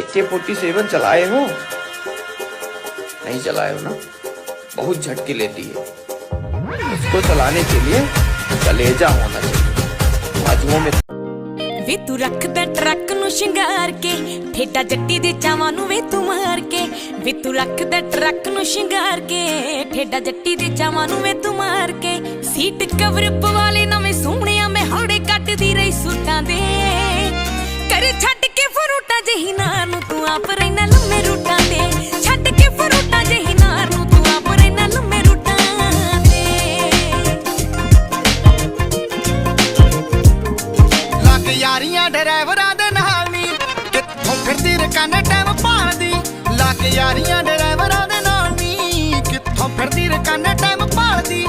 AK-47 चलाए हो? नहीं चलाए हो ना? बहुत झटके लेती है। इसको चलाने के लिए कलेजा होना चाहिए। बाजुओं में वे तू रखदा ट्रक नू शिंगार के, ठेडा जट्टी दे चावां नू वे तू मार के। वे तू रखदा ट्रक नू शिंगार के, ठेडा जट्टी दे चावां नू वे तू मार के। सीट कवर पवाले नवें सोहणिया मैं हाड़े कटदी रही सूटां दे। कर छड्ड के फरूटा जही नार नू तू आप रैना लम्मे रूटां दे। छड्ड के फरूटा जही नार नू तू आप रैना लम्मे रूटां दे। लग यारियां ड्राइवरां दे नाल नी, कित्थों फिरदी रकाने टाइम भालदी। लग यारियां ड्राइवरां दे नाल नी, कित्थों फिरदी रकाने टाइम भालदी।